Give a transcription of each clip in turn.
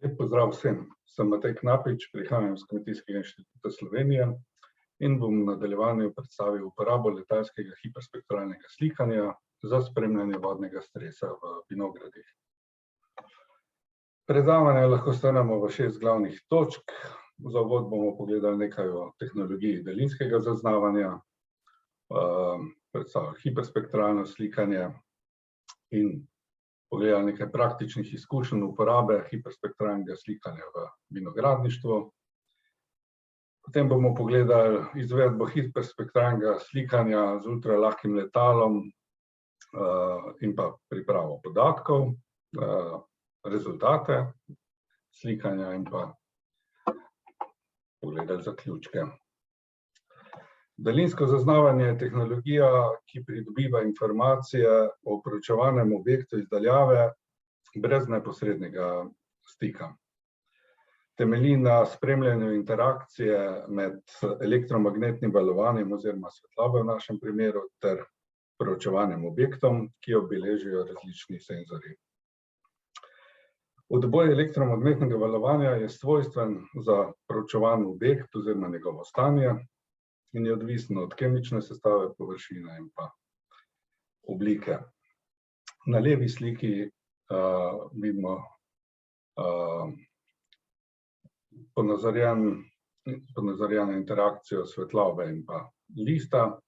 Lep pozdrav vsem. Sem Matej Knapič, prihajam iz Kmetijskega inštituta Slovenije in bom v nadaljevanju predstavil uporabo letalskega hiperspektralnega slikanja za spremljanje vodnega stresa v vinogradih. Predavanje lahko strnemo v 6 glavnih točk. Za uvod bomo pogledali nekaj o tehnologiji daljinskega zaznavanja, predstavili hiperspektralno slikanje in pogledali nekaj praktičnih izkušenj uporabe hiperspektralnega slikanja v vinogradništvu. Potem bomo pogledali izvedbo hiperspektralnega slikanja z ultralahkim letalom in pa pripravo podatkov, rezultate slikanja in pa pogledali zaključke. Daljinsko zaznavanje je tehnologija, ki pridobiva informacije o proučevanem objektu iz daljave brez neposrednega stika. Temelji na spremljanju interakcije med elektromagnetnim valovanjem oziroma svetlobo v našem primeru ter proučevanim objektom, ki jo beležijo različni senzorji. Odboj elektromagnetnega valovanja je svojstven za proučevan objekt oziroma njegovo stanje in je odvisno od kemične sestave površine in pa oblike. Na levi sliki vidimo ponazorjeno interakcijo svetlobe in pa lista.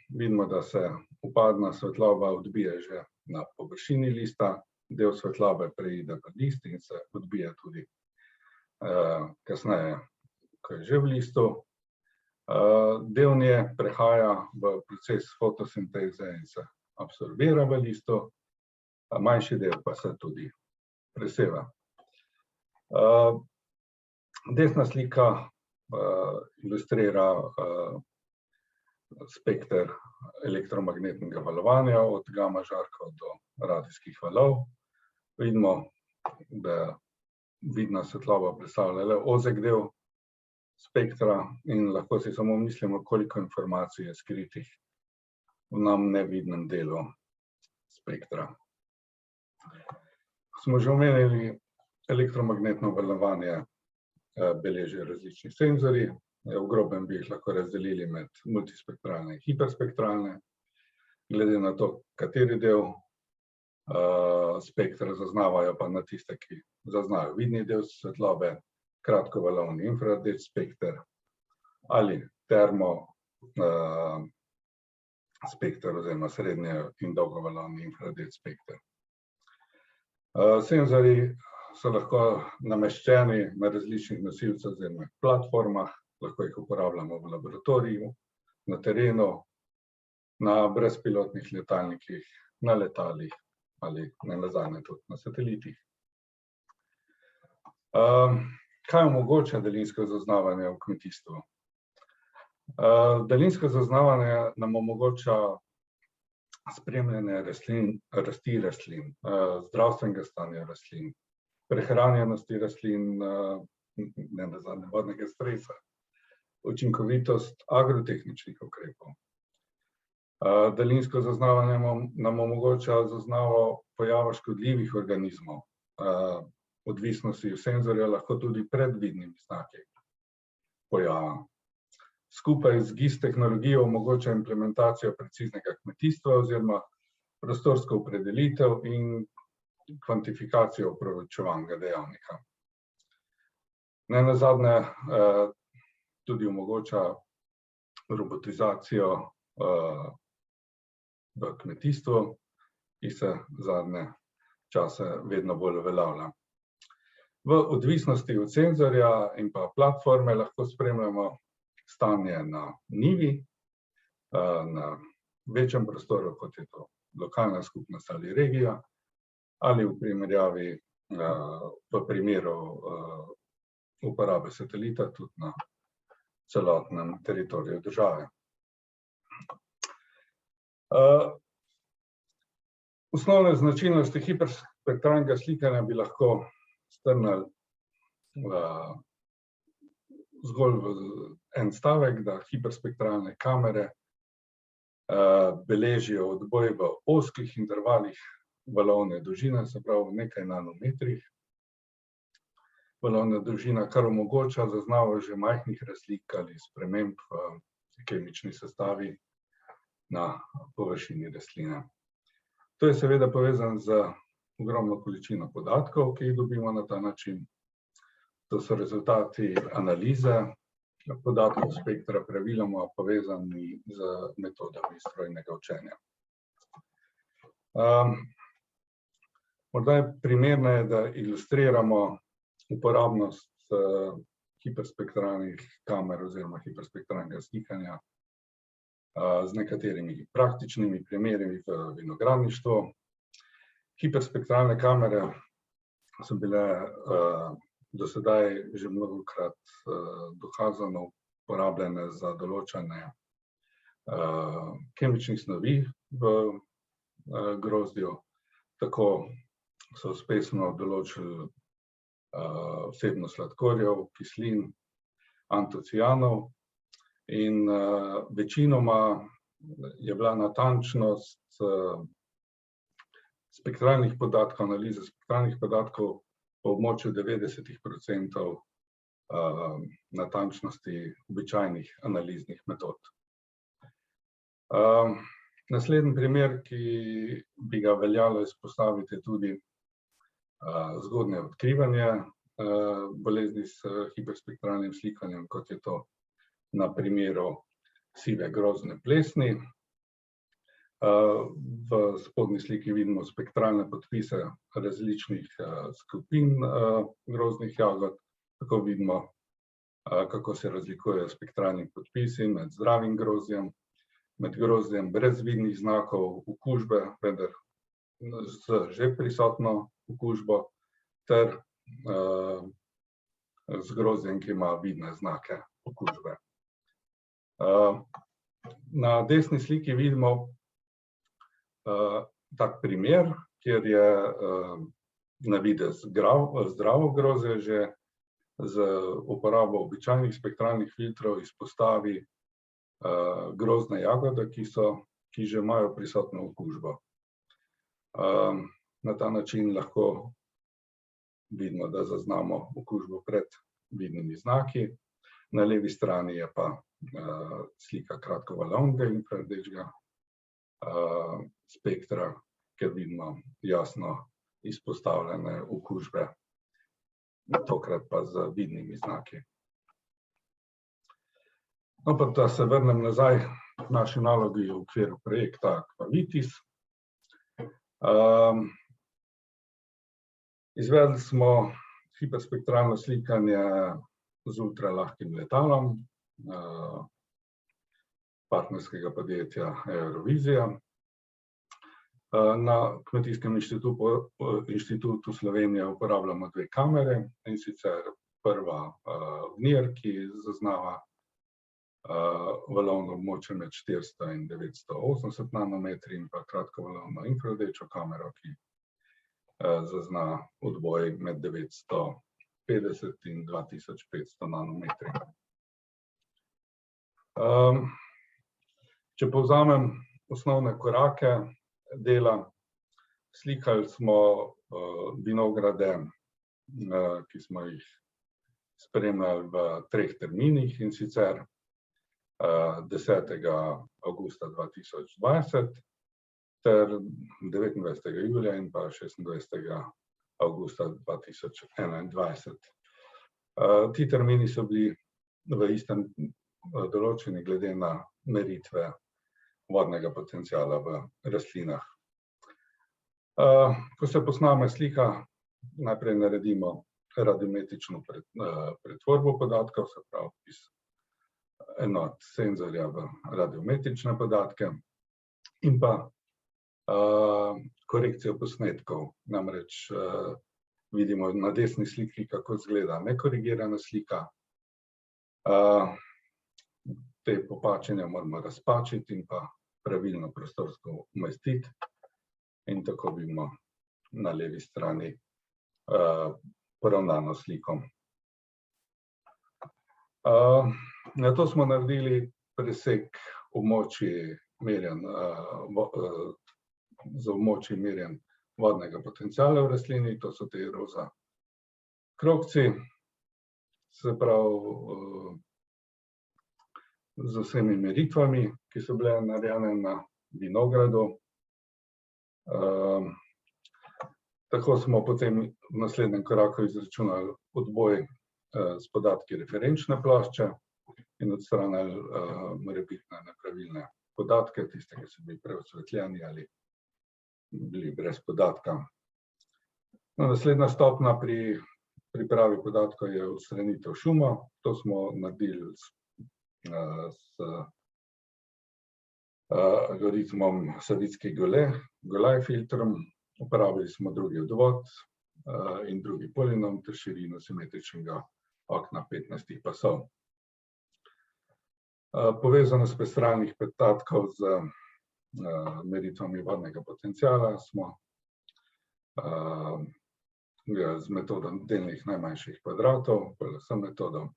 Vidimo, da se vpadna svetloba odbije že na površini lista, del svetlobe preide v list in se odbije tudi kasneje, ko je že v listu. Del nje prehaja v proces fotosinteze in se absorbira v listu, manjši del pa se tudi preseva. Desna slika ilustrira spekter elektromagnetnega valovanja od gama žarkov do radijskih valov. Vidimo, da vidna svetloba predstavlja le ozek del spektra in lahko si samo mislimo, koliko informacij je skritih v nam nevidnem delu spektra. Smo že omenili, elektromagnetno valovanje beležijo različni senzorji. V grobem bi jih lahko razdelili med multispektralne in hiperspektralne. Glede na to, kateri del spektra zaznavajo, pa na tiste, ki zaznajo vidni del svetlobe, kratkovalovni infrardeč spekter ali termo spekter oziroma srednje in dolgovalovni infrardeč spekter. Senzorji so lahko nameščeni na različnih nosilcih oziroma platformah, lahko jih uporabljamo v laboratoriju, na terenu, na brezpilotnih letalnikih, na letalih ali nenazadnje tudi na satelitih. Kaj omogoča daljinsko zaznavanje v kmetijstvu? Daljinsko zaznavanje nam omogoča spremljanje rasti rastlin, zdravstvenega stanja rastlin, prehranjenosti rastlin, nenazadnje vodnega stresa, učinkovitost agrotehničnih ukrepov. Daljinsko zaznavanje nam omogoča zaznavo pojava škodljivih organizmov, odvisnosti od senzorja lahko tudi pred vidnimi znaki pojava. Skupaj z GIS tehnologijo omogoča implementacijo preciznega kmetijstva oziroma prostorsko opredelitev in kvantifikacijo proučevanega dejavnika. Nenazadnje tudi omogoča robotizacijo v kmetijstvu, ki se zadnje čase vedno bolj uveljavlja. V odvisnosti od senzorja in pa platforme lahko spremljamo stanje na njivi, na večjem prostoru, kot je to lokalna skupnost ali regija, ali v primerjavi v primeru uporabe satelita tudi na celotnem teritoriju države. Osnovne značilnosti hiperspektralnega slikanja bi lahko strnili zgolj v en stavek, da hiperspektralne kamere beležijo odboj v ozkih intervalih valovne dolžine, se pravi v nekaj nanometrih, valovna dolžina, kar omogoča zaznavo že majhnih razlik ali sprememb v kemični sestavi na površini rastline. To je seveda povezano z ogromno količino podatkov, ki jih dobimo na ta način. To so rezultati analize podatkov spektra, praviloma povezani z metodami strojnega učenja. Morda je primerno, da ilustriramo uporabnost hiperspektralnih kamer oziroma hiperspektralnega slikanja z nekaterimi praktičnimi primeri v vinogradništvu. Hiperspektralne kamere so bile do sedaj že mnogokrat dokazano uporabljene za določanje kemičnih snovi v grozdju. Tako so uspešno določili vsebnost sladkorjev, kislin, antocianov in večinoma je bila natančnost spektralnih podatkov, analize spektralnih podatkov po območju 90% natančnosti običajnih analiznih metod. Naslednji primer, ki bi ga veljalo izpostaviti, tudi zgodnje odkrivanje bolezni s hiperspektralnim slikanjem, kot je to na primeru sive grozdne plesni. V spodnji sliki vidimo spektralne podpise različnih skupin grozdnih jagod. Tako vidimo, kako se razlikujejo spektralni podpisi med zdravim grozdjem, med grozdjem brez vidnih znakov okužbe, vendar z že prisotno okužbo, ter z grozdjem, ki ima vidne znake okužbe. Na desni sliki vidimo tak primer, kjer je na videz zdravo grozdje že z uporabo običajnih spektralnih filtrov izpostavi grozdne jagode, ki že imajo prisotno okužbo. Na ta način lahko vidimo, da zaznamo okužbo pred vidnimi znaki. Na levi strani je pa slika kratkovalovnega infrardečega spektra, kjer vidimo jasno izpostavljene okužbe, tokrat pa z vidnimi znaki. No, pa da se vrnem nazaj k naši nalogi v okviru projekta Aquavitis. Izvedli smo hiperspektralno slikanje z ultralahkim letalom partnerskega podjetja Eurovizija. Na Kmetijskem inštitutu Slovenije uporabljamo dve kamere, in sicer prva VNIR, ki zaznava valovno območje med 400 in 980 nanometri, in pa kratkovalovno infrardečo kamero, ki zazna odboj med 950 in 2500 nanometri. Če povzamem osnovne korake dela, slikali smo vinograde, ki smo jih spremljali v 3 terminih, in sicer 10. avgusta 2020 ter 29. julija in pa 26. avgusta 2021. Ti termini so bili v istem določeni glede na meritve vodnega potenciala v rastlinah. Ko se posname slika, najprej naredimo radiometrično pretvorbo podatkov, se pravi iz enot senzorja v radiometrične podatke, in pa korekcijo posnetkov. Namreč vidimo na desni sliki, kako izgleda nekorigirana slika. Te popačenja moramo razpačiti in pa pravilno prostorsko umestiti, in tako vidimo na levi strani poravnano sliko. Nato smo naredili presek območij merjenj z območji merjenj vodnega potenciala v rastlini, to so te roza krogci. se pravi z vsemi meritvami, ki so bile narejene na vinogradu. Tako smo potem v naslednjem koraku izračunali odboj s podatki referenčne plošče in odstranili morebitne nepravilne podatke, tiste, ki so bili preosvetljeni ali bili brez podatka. Naslednja stopnja pri pripravi podatkov je odstranitev šuma. To smo naredili s algoritmom Savicki-Golay filtrom. Uporabili smo drugi odvod in drugi polinom ter širino simetričnega okna 15 pasov. Povezanost spektralnih podatkov z meritvami vodnega potenciala smo z metodo delnih najmanjših kvadratov, PLS metodo.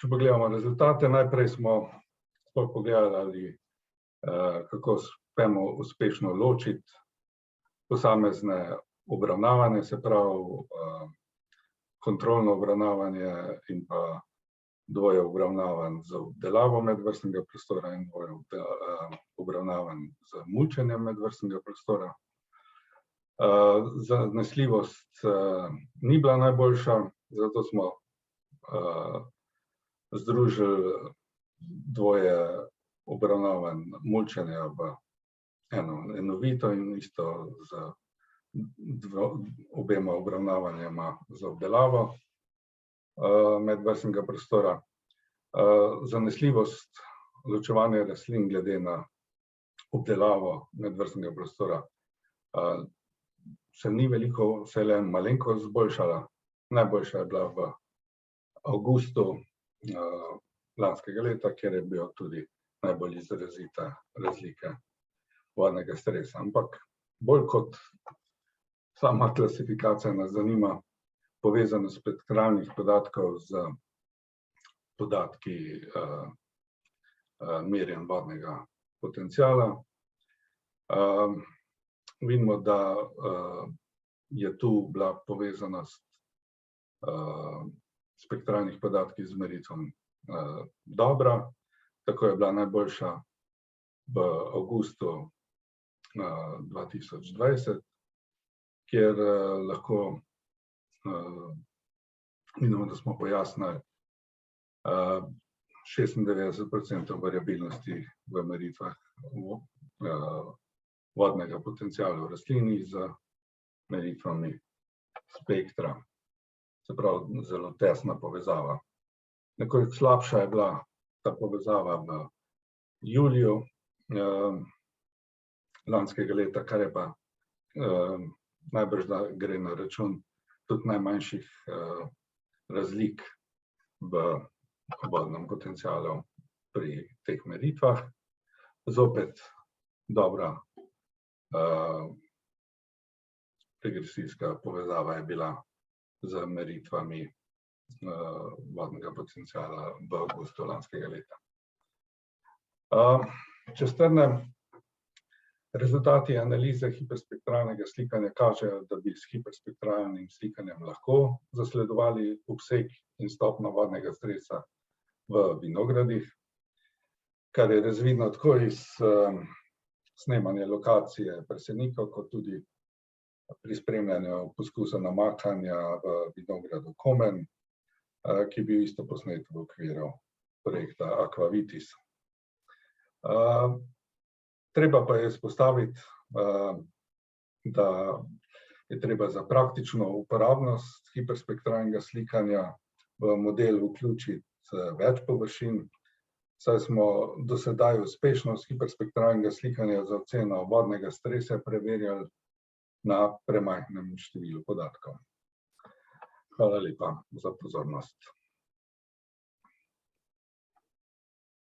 Če pogledamo rezultate, najprej smo pogledali, kako uspemo uspešno ločiti posamezne obravnavanje, se pravi kontrolno obravnavanje in pa dvoje obravnavanj z obdelavo medvrstnega prostora in dvoje obravnavanj z mučenjem medvrstnega prostora. Zanesljivost ni bila najboljša, zato smo združili dvoje obravnavanj mučenja v eno enovito in isto z obema obravnavanjama za obdelavo medvrstnega prostora. Zanesljivost ločevanja rastlin glede na obdelavo medvrstnega prostora se ni veliko, se le malenkost izboljšala. Najboljša je bila v avgustu lanskega leta, kjer je bil tudi najbolj izrazita razlika vodnega stresa. Ampak bolj kot sama klasifikacija nas zanima povezanost spektralnih podatkov z podatki merjenj vodnega potenciala. Vidimo, da je tu bila povezanost spektralnih podatkov z meritvom dobra. Tako je bila najboljša v avgustu 2020, kjer lahko vidimo, da smo pojasnili 96% variabilnosti v meritvah vodnega potenciala v rastlini z meritvami spektra. Se pravi, zelo tesna povezava. Nekoliko slabša je bila ta povezava v juliju lanskega leta, kar je pa najbrž da gre na račun tudi najmanjših razlik v vodnem potencialu pri teh meritvah. Zopet dobra regresijska povezava je bila z meritvami vodnega potenciala v avgustu lanskega leta. Če strnem, rezultati analize hiperspektralnega slikanja kažejo, da bi s hiperspektralnim slikanjem lahko zasledovali obseg in stopnjo vodnega stresa v vinogradih, kar je razvidno tako iz snemanja lokacije presenikov, kot tudi pri spremljanju poskusa namakanja v vinogradu Komen, ki je bil isto posnet v okviru projekta Aquavitis. Treba pa je izpostaviti, da je treba za praktično uporabnost hiperspektralnega slikanja v model vključiti več površin, saj smo do sedaj uspešnost hiperspektralnega slikanja za oceno vodnega stresa preverjali na premajhnem številu podatkov. Hvala lepa za pozornost.